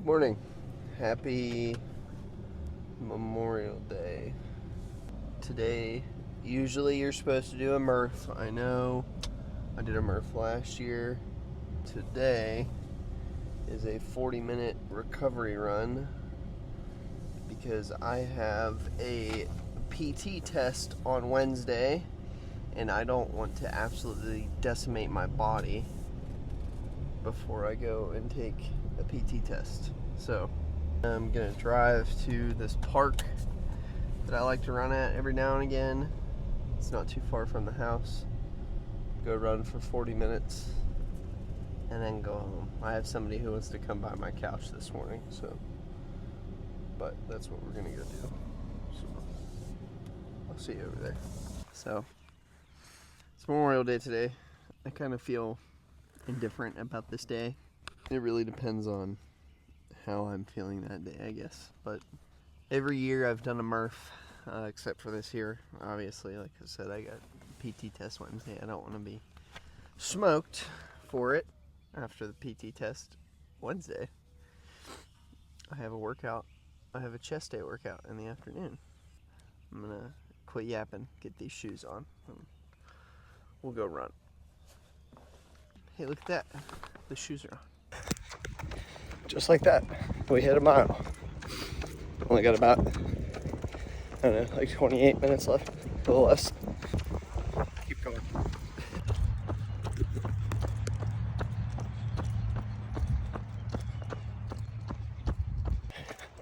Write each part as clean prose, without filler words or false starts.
Good morning. Happy Memorial Day. Today, usually you're supposed to do a Murph. I know I did a Murph last year. Today is a 40-minute recovery run because I have a PT test on Wednesday and I don't want to absolutely decimate my body before I go and take a PT test. So I'm gonna drive to this park that I like to run at every now and again. It's not too far from the house. Go run for 40 minutes and then go home. I have somebody who wants to come by my couch this morning, but that's what we're gonna go do. So I'll see you over there. So it's Memorial Day today. I kind of feel indifferent about this day. It really depends on how I'm feeling that day, I guess. But every year I've done a Murph, except for this year. Obviously, like I said, I got PT test Wednesday. I don't want to be smoked for it after the PT test Wednesday. I have a workout. I have a chest day workout in the afternoon. I'm gonna quit yapping, get these shoes on, and we'll go run. Hey, look at that. The shoes are on. Just like that, we hit a mile. Only got about, I don't know, like 28 minutes left, a little less. Keep going.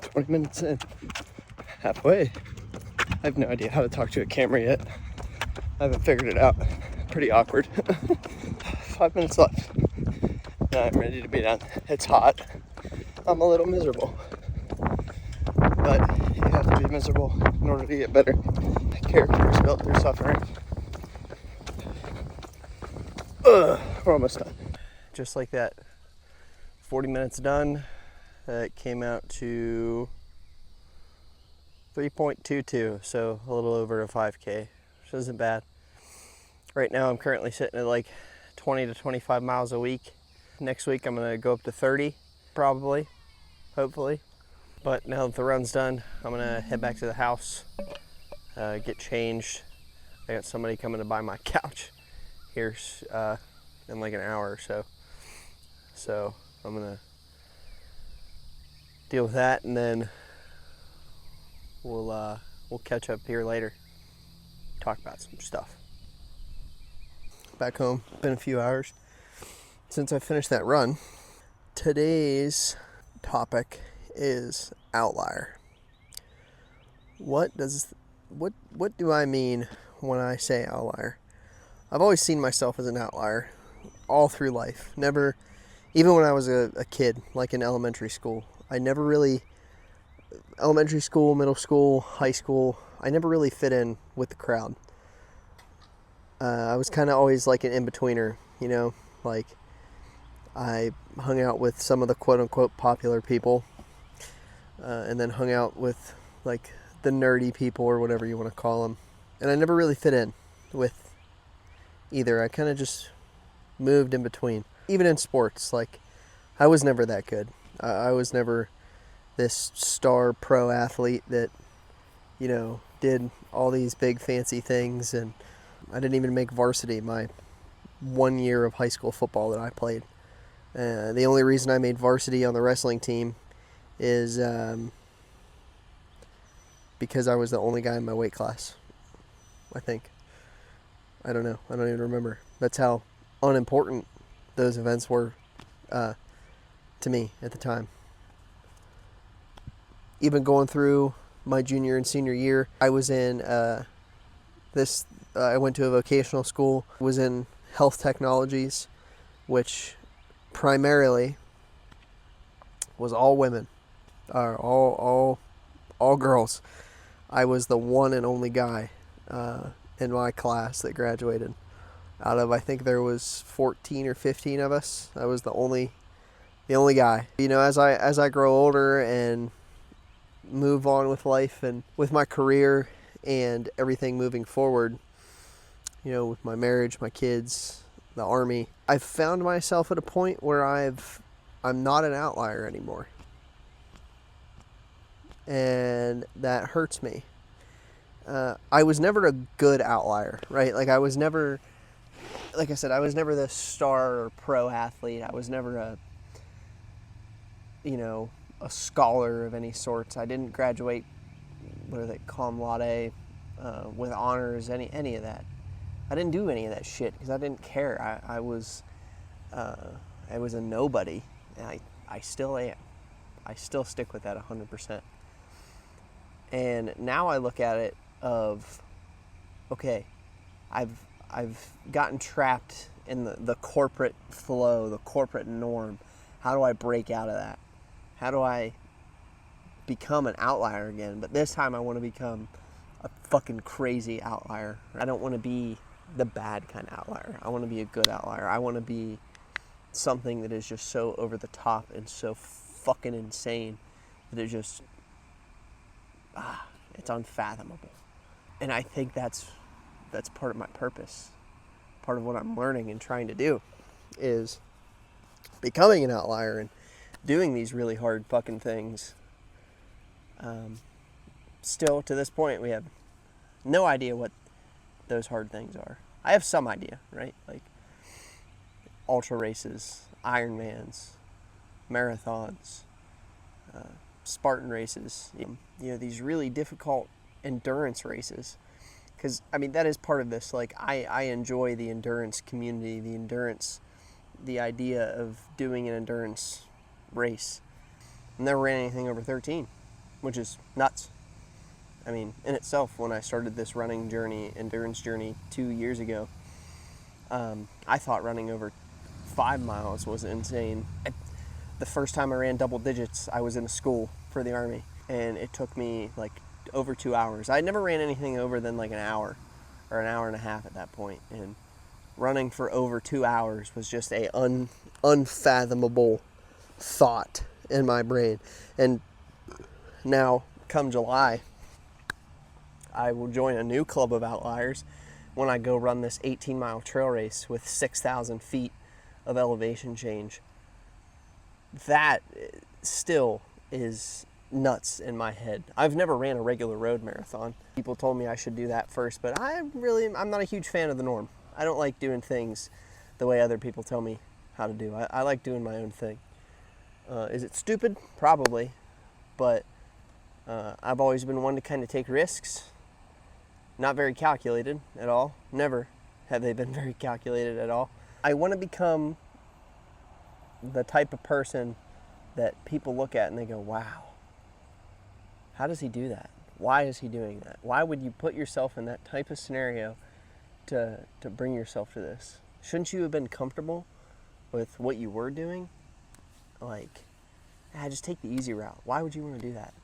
20 minutes in, halfway. I have no idea how to talk to a camera yet. I haven't figured it out. Pretty awkward. 5 minutes left. Now I'm ready to be done. It's hot. I'm a little miserable. But you have to be miserable in order to get better. Character is built through suffering. We're almost done. Just like that. 40 minutes done. It came out to 3.22, so a little over a 5K, which isn't bad. Right now I'm currently sitting at like 20 to 25 miles a week. Next week I'm gonna go up to 30, probably, hopefully. But now that the run's done, I'm gonna head back to the house, get changed. I got somebody coming to buy my couch here in like an hour or so. So I'm gonna deal with that, and then we'll catch up here later, talk about some stuff. Back home, been a few hours since I finished that run. Today's topic is Outlier. What do I mean when I say outlier? I've always seen myself as an outlier all through life. Never, even when I was a kid, like in elementary school, elementary school, middle school, high school, I never really fit in with the crowd. I was kind of always like an in-betweener, you know, like I hung out with some of the quote-unquote popular people, and then hung out with like the nerdy people or whatever you want to call them. And I never really fit in with either. I kind of just moved in between. Even in sports, like I was never that good. I was never this star pro athlete that, you know, did all these big fancy things, and I didn't even make varsity my 1 year of high school football that I played. The only reason I made varsity on the wrestling team is because I was the only guy in my weight class, I think. I don't know. I don't even remember. That's how unimportant those events were to me at the time. Even going through my junior and senior year, I was in I went to a vocational school, was in health technologies, which primarily was all women, all girls. I was the one and only guy in my class that graduated. Out of, I think there was 14 or 15 of us, I was the only guy. You know, as I grow older and move on with life and with my career and everything moving forward, you know, with my marriage, my kids, the Army, I've found myself at a point where I'm not an outlier anymore. and that hurts me. I was never a good outlier, right? Like I was never, like I said, I was never the star or pro athlete. I was never a scholar of any sorts. I didn't graduate, what are they, cum laude, with honors, any of that. I didn't do any of that shit because I didn't care. I was a nobody, and I still am. I still stick with that 100%. And now I look at it of, okay, I've gotten trapped in the corporate flow, the corporate norm. How do I break out of that? How do I become an outlier again? But this time I want to become a fucking crazy outlier. I don't want to be the bad kind of outlier. I want to be a good outlier. I want to be something that is just so over the top and so fucking insane that it just, it's unfathomable. And I think that's part of my purpose. Part of what I'm learning and trying to do is becoming an outlier and doing these really hard fucking things. Still, to this point, we have no idea what those hard things are. I have some idea, right? Like ultra races, Ironmans, marathons, Spartan races, these really difficult endurance races. Because, I mean, that is part of this. Like, I enjoy the endurance community, the idea of doing an endurance race. I never ran anything over 13, which is nuts. I mean, in itself, when I started this endurance journey 2 years ago, I thought running over 5 miles was insane. The first time I ran double digits, I was in a school for the Army, and it took me like over 2 hours. I never ran anything over than like an hour or an hour and a half at that point, and running for over 2 hours was just a unfathomable thought in my brain. And now, come July, I will join a new club of outliers when I go run this 18-mile trail race with 6,000 feet of elevation change. That still is nuts in my head. I've never ran a regular road marathon. People told me I should do that first, but I'm not a huge fan of the norm. I don't like doing things the way other people tell me how to do. I like doing my own thing. Is it stupid? Probably, but I've always been one to kind of take risks. Not very calculated at all. Never have they been very calculated at all. I want to become the type of person that people look at and they go, wow, how does he do that? Why is he doing that? Why would you put yourself in that type of scenario to bring yourself to this? Shouldn't you have been comfortable with what you were doing? Like, just take the easy route. Why would you want to do that?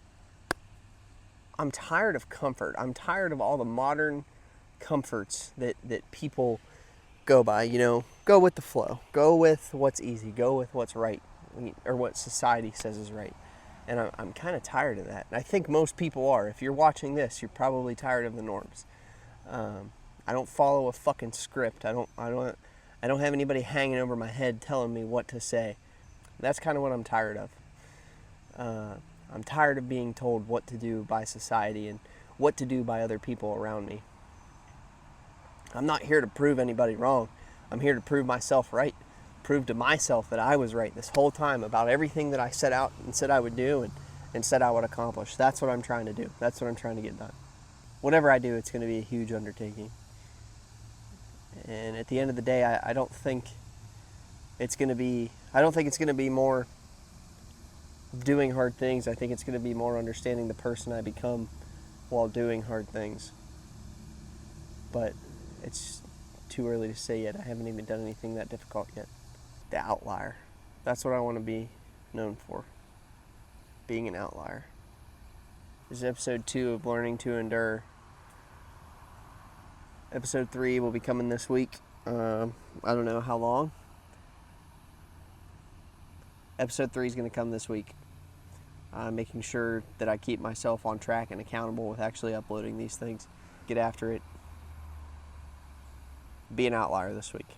I'm tired of comfort. I'm tired of all the modern comforts that people go by, go with the flow, go with what's easy, go with what's right, or what society says is right. And I'm kind of tired of that. And I think most people are. If you're watching this, you're probably tired of the norms. I don't follow a fucking script. I don't have anybody hanging over my head telling me what to say. That's kind of what I'm tired of. I'm tired of being told what to do by society and what to do by other people around me. I'm not here to prove anybody wrong. I'm here to prove myself right. Prove to myself that I was right this whole time about everything that I set out and said I would do and said I would accomplish. That's what I'm trying to do. That's what I'm trying to get done. Whatever I do, it's going to be a huge undertaking. And at the end of the day, I don't think it's going to be more doing hard things. I think it's going to be more understanding the person I become while doing hard things. But it's too early to say yet. I haven't even done anything that difficult yet. The outlier. That's what I want to be known for. Being an outlier. This is episode 2 of Learning to Endure. Episode 3 will be coming this week. I don't know how long. Episode 3 is going to come this week. Making sure that I keep myself on track and accountable with actually uploading these things. Get after it. Be an outlier this week.